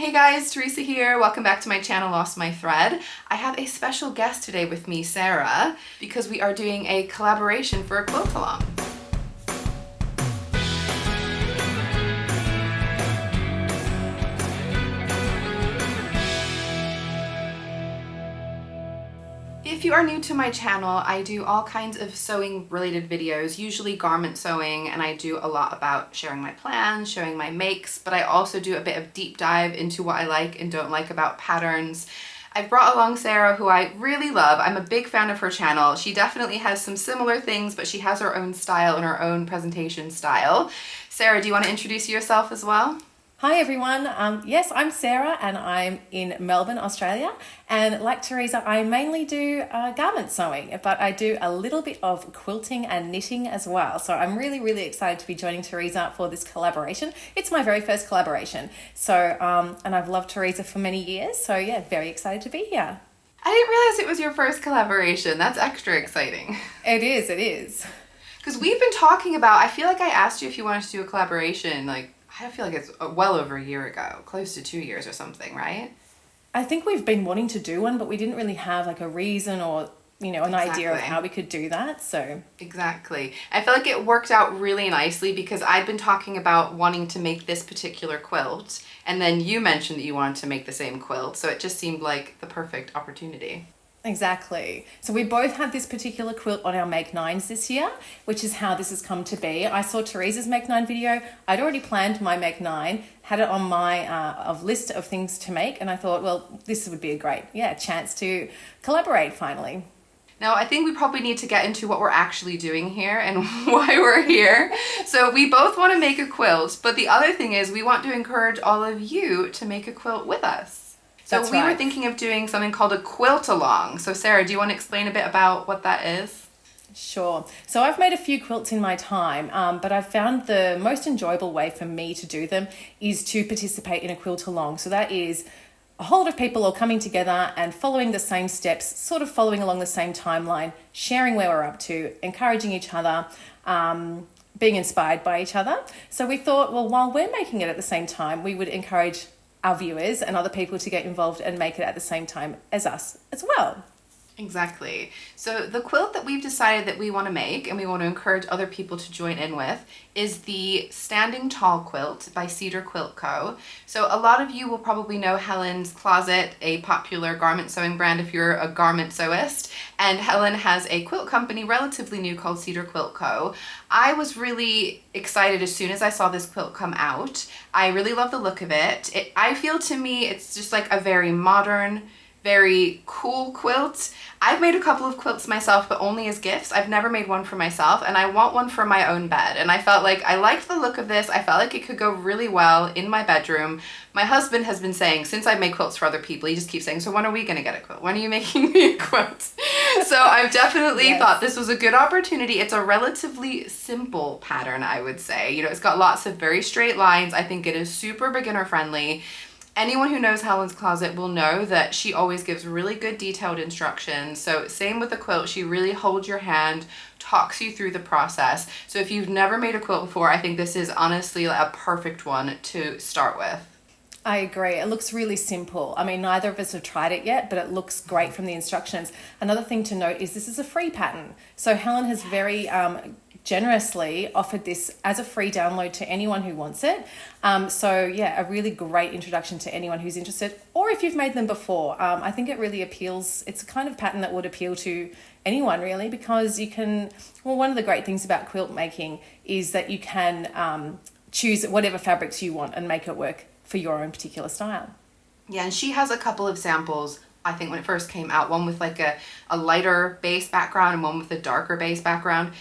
Hey guys, Teresa here. Welcome back to my channel, Lost My Thread. I have a special guest today with me, Sarah, because we are doing a collaboration for a quilt along. If you are new to my channel, I do all kinds of sewing related videos, usually garment sewing, and I do a lot about sharing my plans, showing my makes, but I also do a bit of deep dive into what I like and don't like about patterns. I've brought along Sarah, who I really love. I'm a big fan of her channel. She definitely has some similar things, but she has her own style and her own presentation style. Sarah, do you want to introduce yourself as well? Hi everyone, yes, I'm Sarah and I'm in Melbourne, Australia, and like Teresa, I mainly do garment sewing, but I do a little bit of quilting and knitting as well. So I'm really excited to be joining Teresa for this collaboration. It's my very first collaboration, so and I've loved Teresa for many years, so yeah, very excited to be here. I didn't realize it was your first collaboration. That's extra exciting. It is. Because we've been talking about, I feel like I asked you if you wanted to do a collaboration, I feel like it's well over a year ago, close to 2 years or something, right? I think we've been wanting to do one, but we didn't really have like a reason or, an idea of how we could do that, so. Exactly. I feel like it worked out really nicely because I'd been talking about wanting to make this particular quilt, and then you mentioned that you wanted to make the same quilt, so it just seemed like the perfect opportunity. Exactly. So we both had this particular quilt on our Make 9s this year, which is how this has come to be. I saw Teresa's Make 9 video. I'd already planned my Make 9, had it on my list of things to make, and I thought, well, this would be a great, chance to collaborate finally. Now, I think we probably need to get into what we're actually doing here and why we're here. So we both want to make a quilt, but the other thing is we want to encourage all of you to make a quilt with us. So That's we right. were thinking of doing something called a quilt along. So Sarah, do you want to explain a bit about what that is? Sure. So I've made a few quilts in my time, but I've found the most enjoyable way for me to do them is to participate in a quilt along. So that is a whole lot of people all coming together and following the same steps, sort of following along the same timeline, sharing where we're up to, encouraging each other, being inspired by each other. So we thought, well, while we're making it at the same time, we would encourage our viewers and other people to get involved and make it at the same time as us as well. Exactly. So the quilt that we've decided that we want to make and we want to encourage other people to join in with is the Standing Tall Quilt by Cedar Quilt Co. So a lot of you will probably know Helen's Closet, a popular garment sewing brand if you're a garment sewist, and Helen has a quilt company relatively new called Cedar Quilt Co. I was really excited as soon as I saw this quilt come out. I really love the look of it. I feel to me it's just like a very modern, very cool quilt. I've made a couple of quilts myself, but only as gifts. I've never made one for myself, and I want one for my own bed. And I felt like I liked the look of this. I felt like it could go really well in my bedroom. My husband has been saying, since I've made quilts for other people, he just keeps saying, so when are we gonna get a quilt? When are you making me a quilt? So I've definitely thought this was a good opportunity. It's a relatively simple pattern, I would say. It's got lots of very straight lines. I think it is super beginner friendly. Anyone who knows Helen's Closet will know that she always gives really good detailed instructions. So same with the quilt, she really holds your hand, talks you through the process. So if you've never made a quilt before, I think this is honestly a perfect one to start with. I agree. It looks really simple. I mean, neither of us have tried it yet, but it looks great from the instructions. Another thing to note is this is a free pattern. So Helen has very generously offered this as a free download to anyone who wants it. So yeah, a really great introduction to anyone who's interested, or if you've made them before. I think it really appeals. It's a kind of pattern that would appeal to anyone really, because you can, well, one of the great things about quilt making is that you can choose whatever fabrics you want and make it work for your own particular style. Yeah, and she has a couple of samples, I think, when it first came out, one with like a lighter base background and one with a darker base background.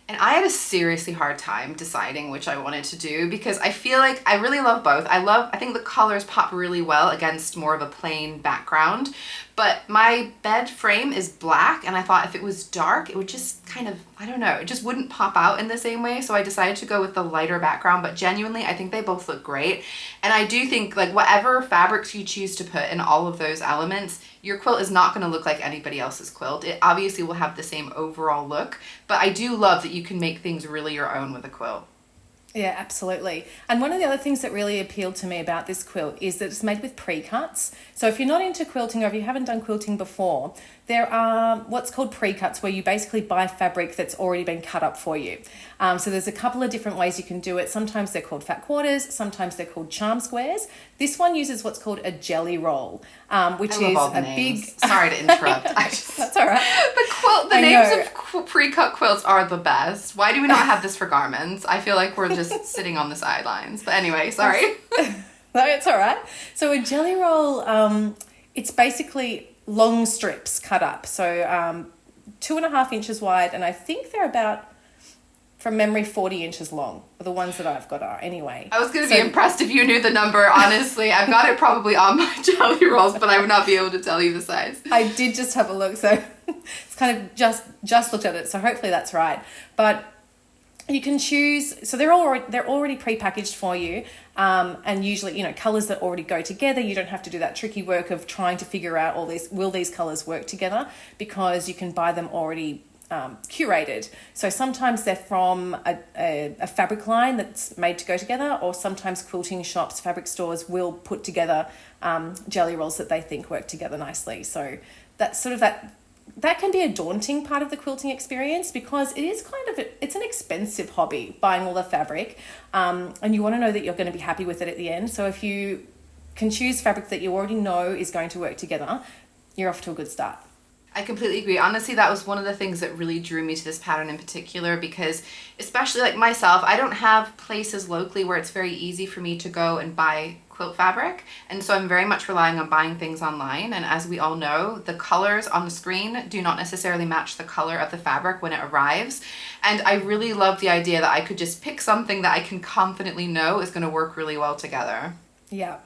And I had a seriously hard time deciding which I wanted to do because I feel like I really love both. I think the colors pop really well against more of a plain background, but my bed frame is black and I thought if it was dark, it would just kind of, I don't know, it just wouldn't pop out in the same way. So I decided to go with the lighter background, but genuinely, I think they both look great. And I do think like whatever fabrics you choose to put in all of those elements, your quilt is not going to look like anybody else's quilt. It obviously will have the same overall look, but I do love that you can make things really your own with a quilt. Yeah, absolutely. And one of the other things that really appealed to me about this quilt is that it's made with pre-cuts. So if you're not into quilting or if you haven't done quilting before, there are what's called pre-cuts where you basically buy fabric that's already been cut up for you. So there's a couple of different ways you can do it. Sometimes they're called fat quarters, sometimes they're called charm squares. This one uses what's called a jelly roll, which I love is all the a names. big... Sorry to interrupt. That's all right. The names of pre-cut quilts are the best. Why do we not have this for garments? I feel like we're just sitting on the sidelines. But anyway, sorry. No, it's all right. So a jelly roll, it's basically long strips cut up. So 2.5 inches wide, and I think they're about, from memory, 40 inches long. The ones that I've got are anyway. I was going to be impressed if you knew the number, honestly. I've got it probably on my jelly rolls, but I would not be able to tell you the size. I did just have a look, so it's kind of just looked at it, so hopefully that's right. But you can choose, so they're already pre-packaged for you, and usually, colors that already go together. You don't have to do that tricky work of trying to figure out will these colors work together, because you can buy them already curated. So sometimes they're from a fabric line that's made to go together, or sometimes quilting shops, fabric stores will put together jelly rolls that they think work together nicely. So that's sort of that can be a daunting part of the quilting experience, because it is it's an expensive hobby, buying all the fabric, and you want to know that you're going to be happy with it at the end. So if you can choose fabric that you already know is going to work together, you're off to a good start. I completely agree. Honestly, that was one of the things that really drew me to this pattern in particular, because especially like myself, I don't have places locally where it's very easy for me to go and buy quilt fabric, and so I'm very much relying on buying things online. And as we all know, the colors on the screen do not necessarily match the color of the fabric when it arrives, and I really love the idea that I could just pick something that I can confidently know is going to work really well together. Yeah.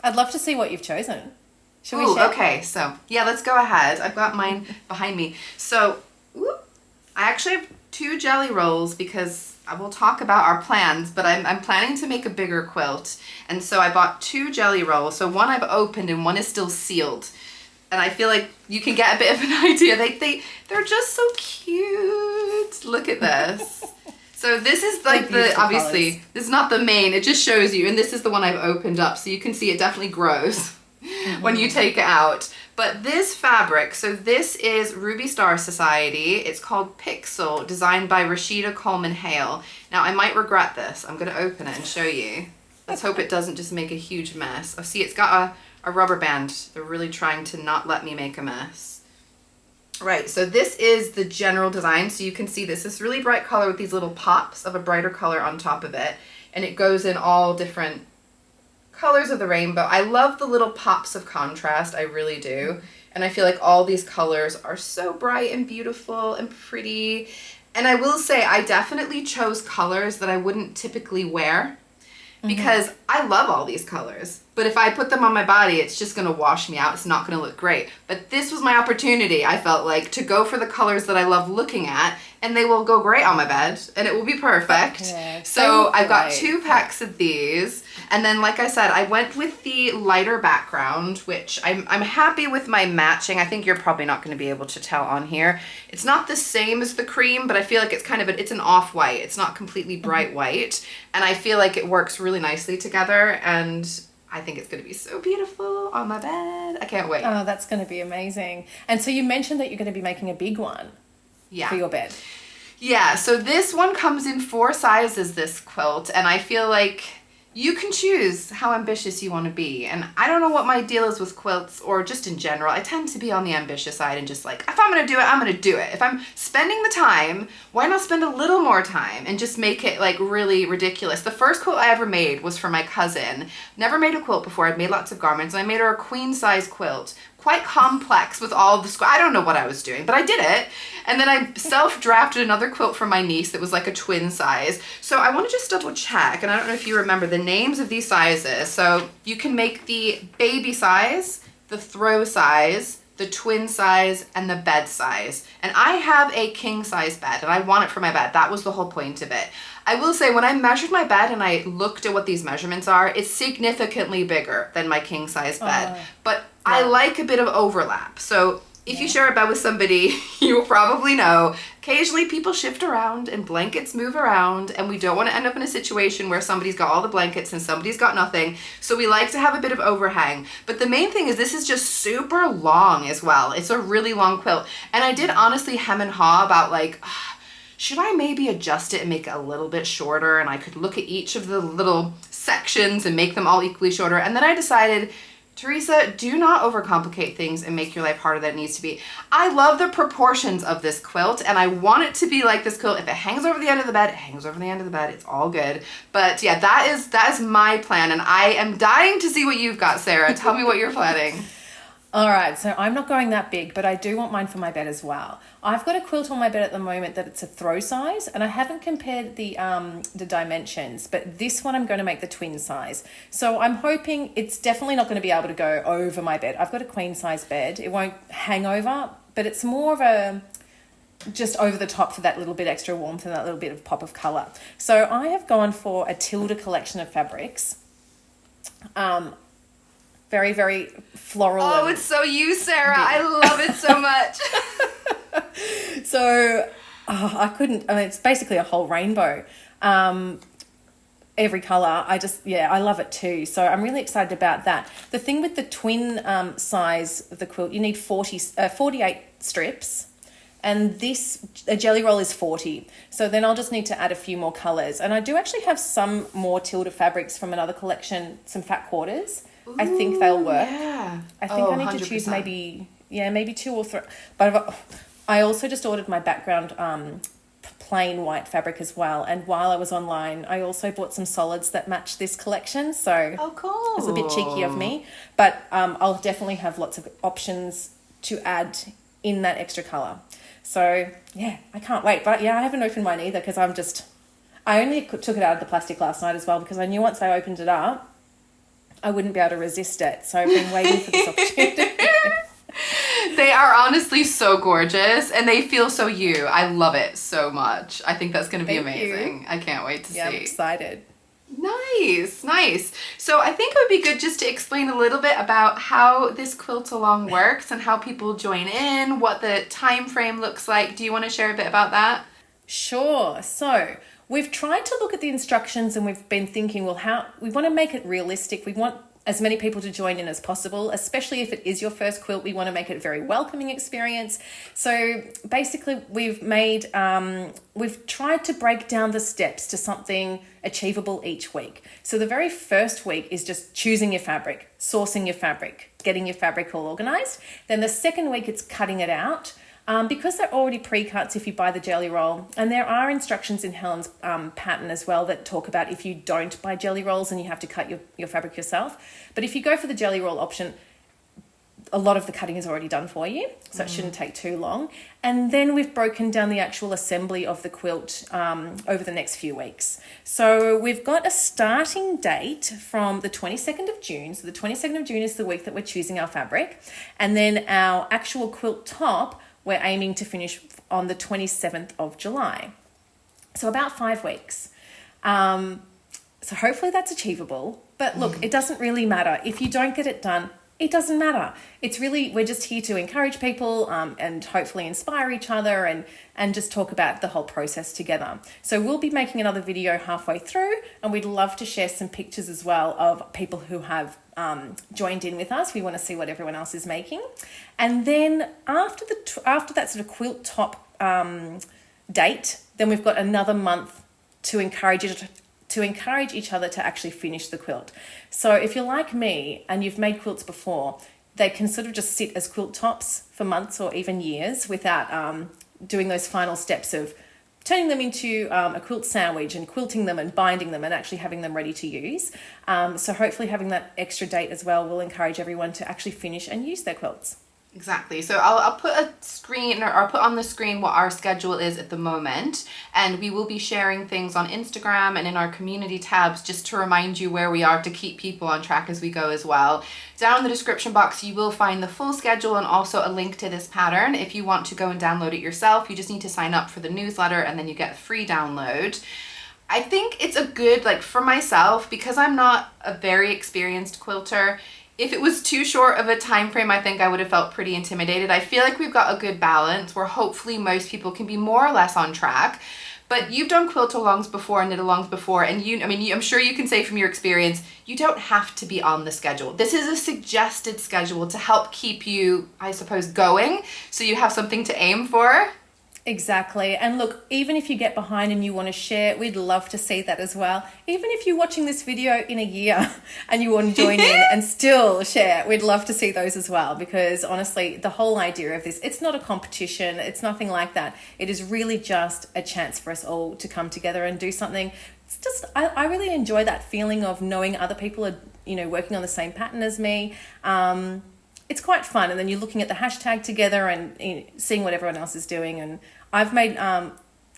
I'd love to see what you've chosen. Should we Ooh, share? okay, so yeah, let's go ahead. I've got mine behind me. So I actually have 2 jelly rolls, because I will talk about our plans, but I'm planning to make a bigger quilt. And so I bought 2 jelly rolls. So one I've opened and one is still sealed. And I feel like you can get a bit of an idea. They're just so cute. Look at this. So this is like obviously, colors. This is not the main, it just shows you. And this is the one I've opened up. So you can see it definitely grows when you take it out. But this fabric, so this is Ruby Star Society. It's called Pixel, designed by Rashida Coleman Hale. Now I might regret this. I'm going to open it and show you. Let's hope it doesn't just make a huge mess. Oh, see, it's got a rubber band. They're really trying to not let me make a mess. Right, so this is the general design. So you can see this really bright color with these little pops of a brighter color on top of it. And it goes in all different colors of the rainbow. I love the little pops of contrast, I really do. And I feel like all these colors are so bright and beautiful and pretty. And I will say I definitely chose colors that I wouldn't typically wear, because I love all these colors. But if I put them on my body, it's just going to wash me out. It's not going to look great. But this was my opportunity, I felt like, to go for the colors that I love looking at, and they will go great on my bed, and it will be perfect. Yeah, so I've got 2 packs of these. And then, like I said, I went with the lighter background, which I'm happy with my matching. I think you're probably not going to be able to tell on here. It's not the same as the cream, but I feel like it's kind of it's an off-white. It's not completely bright white. And I feel like it works really nicely together, and I think it's going to be so beautiful on my bed. I can't wait. Oh, that's going to be amazing. And so you mentioned that you're going to be making a big one for your bed. Yeah, so this one comes in 4 sizes, this quilt, and I feel like you can choose how ambitious you want to be. And I don't know what my deal is with quilts, or just in general. I tend to be on the ambitious side and just like, if I'm going to do it, I'm going to do it. If I'm spending the time, why not spend a little more time and just make it like really ridiculous? The first quilt I ever made was for my cousin. Never made a quilt before. I'd made lots of garments, and I made her a queen size quilt. Quite complex with all the I don't know what I was doing, but I did it. And then I self-drafted another quilt for my niece that was like a twin size. So I want to just double check, and I don't know if you remember the names of these sizes. So you can make the baby size, the throw size, the twin size, and the bed size. And I have a king size bed, and I want it for my bed. That was the whole point of it. I will say, when I measured my bed and I looked at what these measurements are, it's significantly bigger than my king size bed. But I like a bit of overlap. So If you share a bed with somebody, you will probably know occasionally people shift around and blankets move around, and we don't want to end up in a situation where somebody's got all the blankets and somebody's got nothing. So we like to have a bit of overhang. But the main thing is this is just super long as well. It's a really long quilt. And I did honestly hem and haw about like, should I maybe adjust it and make it a little bit shorter? And I could look at each of the little sections and make them all equally shorter. And then I decided, Teresa, do not overcomplicate things and make your life harder than it needs to be. I love the proportions of this quilt, and I want it to be like this quilt. If it hangs over the end of the bed, it hangs over the end of the bed. It's all good. But yeah, that is my plan, and I am dying to see what you've got, Sarah. Tell me what you're planning. All right, so I'm not going that big, but I do want mine for my bed as well. I've got a quilt on my bed at the moment that it's a throw size, and I haven't compared the dimensions, but this one I'm going to make the twin size. So I'm hoping it's definitely not going to be able to go over my bed. I've got a queen size bed. It won't hang over, but it's more of a just over the top for that little bit extra warmth and that little bit of pop of color. So I have gone for a Tilda collection of fabrics. Very, very floral. Oh, it's so you, Sarah. I love it so much. So it's basically a whole rainbow. Every color. I love it too. So I'm really excited about that. The thing with the twin size of the quilt, you need 48 strips. And a jelly roll is 40. So then I'll just need to add a few more colors. And I do actually have some more Tilda fabrics from another collection, some fat quarters. I think they'll work. Yeah. I think I need 100%. to choose maybe 2 or 3. But I also just ordered my background plain white fabric as well. And while I was online, I also bought some solids that match this collection. So cool. It's a bit cheeky of me. But I'll definitely have lots of options to add in that extra color. So yeah, I can't wait. But yeah, I haven't opened mine either because I only took it out of the plastic last night as well because I knew once I opened it up, I wouldn't be able to resist it. So I've been waiting for this opportunity. They are honestly so gorgeous and they feel so you. I love it so much. I think that's going to be amazing. I can't wait to see. I'm excited. Nice. So I think it would be good just to explain a little bit about how this quilt along works and how people join in, what the time frame looks like. Do you want to share a bit about that? Sure. So we've tried to look at the instructions and we've been thinking, well, how we want to make it realistic. We want as many people to join in as possible, especially if it is your first quilt. We want to make it a very welcoming experience. So basically we've tried to break down the steps to something achievable each week. So the very first week is just choosing your fabric, sourcing your fabric, getting your fabric all organized. Then the second week it's cutting it out. Because they're already pre-cuts if you buy the jelly roll, and there are instructions in Helen's pattern as well that talk about if you don't buy jelly rolls and you have to cut your fabric yourself. But if you go for the jelly roll option, a lot of the cutting is already done for you, so it shouldn't take too long. And then we've broken down the actual assembly of the quilt over the next few weeks. So we've got a starting date from the 22nd of June. So the 22nd of June is the week that we're choosing our fabric. And then our actual quilt top, we're aiming to finish on the 27th of July. So about 5 weeks. So hopefully that's achievable. But look, it doesn't really matter. If you don't get it done, it doesn't matter. It's really, we're just here to encourage people and hopefully inspire each other and just talk about the whole process together. So we'll be making another video halfway through, and we'd love to share some pictures as well of people who have joined in with us. We want to see what everyone else is making. And then after that sort of quilt top date, then we've got another month to encourage each other to actually finish the quilt. So if you're like me and you've made quilts before, they can sort of just sit as quilt tops for months or even years without doing those final steps of turning them into a quilt sandwich and quilting them and binding them and actually having them ready to use. So hopefully having that extra date as well will encourage everyone to actually finish and use their quilts. Exactly. So I'll put a screen, or I'll put on the screen what our schedule is at the moment, and we will be sharing things on Instagram and in our community tabs just to remind you where we are to keep people on track as we go as well. Down in the description box you will find the full schedule and also a link to this pattern. If you want to go and download it yourself, you just need to sign up for the newsletter and then you get a free download. I think it's a good, like for myself, because I'm not a very experienced quilter, If it was too short of a time frame, I think I would have felt pretty intimidated. I feel like we've got a good balance where hopefully most people can be more or less on track. But you've done quilt-alongs before and knit-alongs before, and I'm sure you can say from your experience, you don't have to be on the schedule. This is a suggested schedule to help keep you, I suppose, going, so you have something to aim for. Exactly. And look, even if you get behind and you want to share, we'd love to see that as well. Even if you're watching this video in a year and you want to join in and still share, we'd love to see those as well. Because honestly, the whole idea of this, it's not a competition. It's nothing like that. It is really just a chance for us all to come together and do something. It's just, I really enjoy that feeling of knowing other people are, working on the same pattern as me. It's quite fun, and then you're looking at the hashtag together and seeing what everyone else is doing. And I've made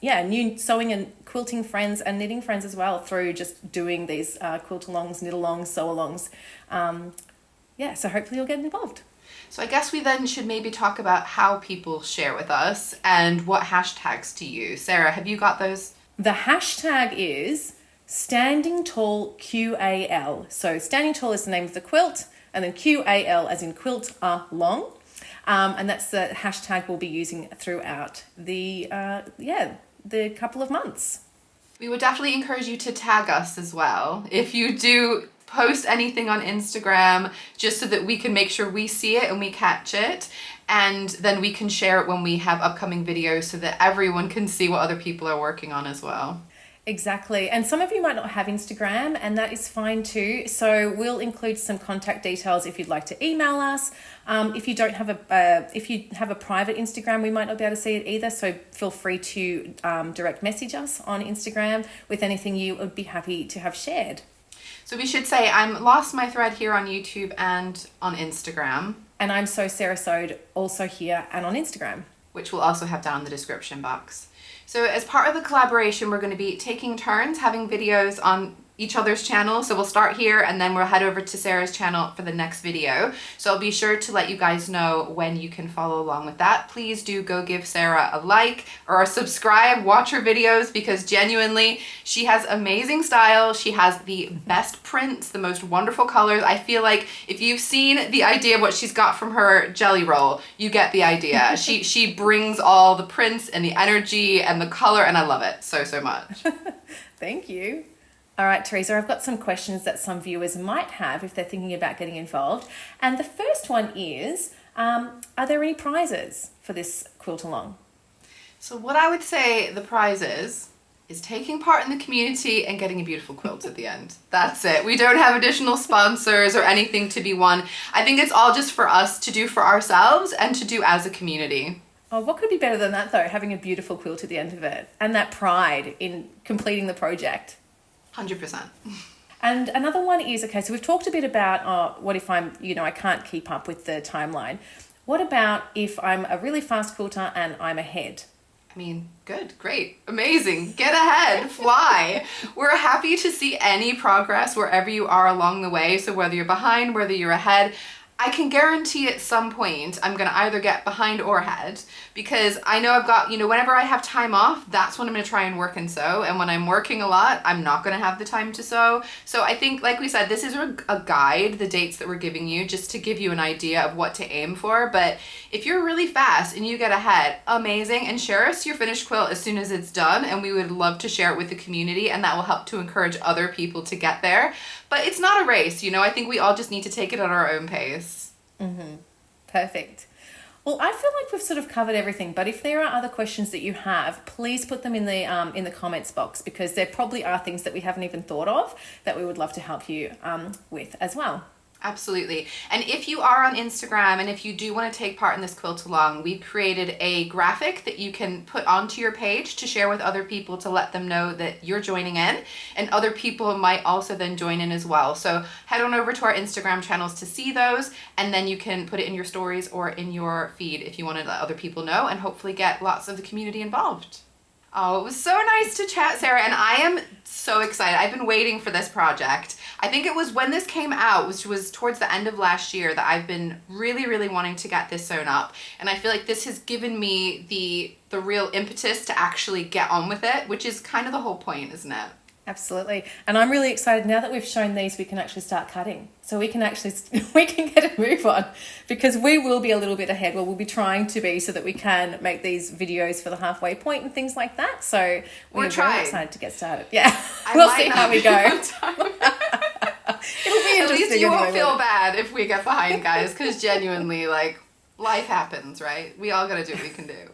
new sewing and quilting friends and knitting friends as well through just doing these quilt-alongs, knit-alongs, sew-alongs. So hopefully you'll get involved. So I guess we then should maybe talk about how people share with us and what hashtags to use. Sarah, have you got those? The hashtag is Standing Tall QAL. So Standing Tall is the name of the quilt, and then QAL as in quilt long. And that's the hashtag we'll be using throughout the couple of months. We would definitely encourage you to tag us as well. If you do post anything on Instagram, just so that we can make sure we see it and we catch it. And then we can share it when we have upcoming videos so that everyone can see what other people are working on as well. Exactly. And some of you might not have Instagram, and that is fine too. So we'll include some contact details if you'd like to email us. If you don't have if you have a private Instagram, we might not be able to see it either. So feel free to direct message us on Instagram with anything you would be happy to have shared. So we should say I'm Lost My Thread here on YouTube and on Instagram. And I'm Sarah Sewed, also here and on Instagram. Which we'll also have down in the description box. So as part of the collaboration, we're going to be taking turns having videos on each other's channel. So we'll start here and then we'll head over to Sarah's channel for the next video. So I'll be sure to let you guys know when you can follow along with that. Please do go give Sarah a like or a subscribe, watch her videos, because genuinely she has amazing style. She has the best prints, the most wonderful colors. I feel like if you've seen the idea of what she's got from her jelly roll, you get the idea. She brings all the prints and the energy and the color, and I love it so much. Thank you. All right, Teresa, I've got some questions that some viewers might have if they're thinking about getting involved. And the first one is, are there any prizes for this quilt along? So what I would say the prize is taking part in the community and getting a beautiful quilt at the end. That's it. We don't have additional sponsors or anything to be won. I think it's all just for us to do for ourselves and to do as a community. Oh, what could be better than that though, having a beautiful quilt at the end of it and that pride in completing the project. 100%. And another one is, okay, so we've talked a bit about what if I'm, I can't keep up with the timeline. What about if I'm a really fast quilter and I'm ahead? I mean, good, great, amazing, get ahead, fly. We're happy to see any progress wherever you are along the way. So whether you're behind, whether you're ahead, I can guarantee at some point I'm going to either get behind or ahead, because I know I've got, whenever I have time off, that's when I'm going to try and work and sew. And when I'm working a lot, I'm not going to have the time to sew. So I think, like we said, this is a guide, the dates that we're giving you, just to give you an idea of what to aim for. But if you're really fast and you get ahead, amazing. And share us your finished quilt as soon as it's done. And we would love to share it with the community, and that will help to encourage other people to get there. But it's not a race, I think we all just need to take it at our own pace. Mm-hmm. Perfect. Well, I feel like we've sort of covered everything, but if there are other questions that you have, please put them in the comments box, because there probably are things that we haven't even thought of that we would love to help you with as well. Absolutely. And if you are on Instagram and if you do want to take part in this quilt along, we've created a graphic that you can put onto your page to share with other people to let them know that you're joining in, and other people might also then join in as well. So head on over to our Instagram channels to see those, and then you can put it in your stories or in your feed if you want to let other people know, and hopefully get lots of the community involved. Oh, it was so nice to chat, Sarah, and I am so excited. I've been waiting for this project. I think it was when this came out, which was towards the end of last year, that I've been really wanting to get this sewn up. And I feel like this has given me the real impetus to actually get on with it, which is kind of the whole point, isn't it? Absolutely. And I'm really excited now that we've shown these, we can actually start cutting. So we can actually, we can get a move on, because we will be a little bit ahead. Well, we'll be trying to be, so that we can make these videos for the halfway point and things like that. So we're very excited to get started. Yeah. We'll see how we go. It'll be interesting. At least you won't feel bad if we get behind, guys, because genuinely, like, life happens, right? We all gotta do what we can do.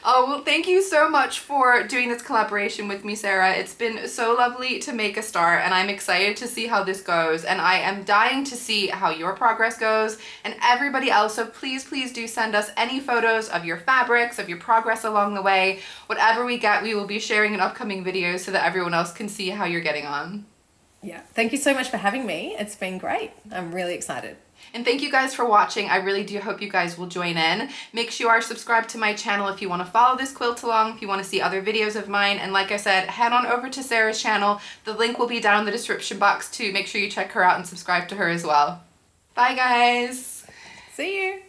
Oh, well, thank you so much for doing this collaboration with me, Sarah. It's been so lovely to make a start, and I'm excited to see how this goes, and I am dying to see how your progress goes, and everybody else. So please, please do send us any photos of your fabrics, of your progress along the way. Whatever we get, we will be sharing in upcoming videos so that everyone else can see how you're getting on. Yeah, thank you so much for having me. It's been great. I'm really excited. And thank you guys for watching. I really do hope you guys will join in. Make sure you are subscribed to my channel if you want to follow this quilt along, if you want to see other videos of mine. And like I said, head on over to Sarah's channel. The link will be down in the description box too. Make sure you check her out and subscribe to her as well. Bye, guys. See you.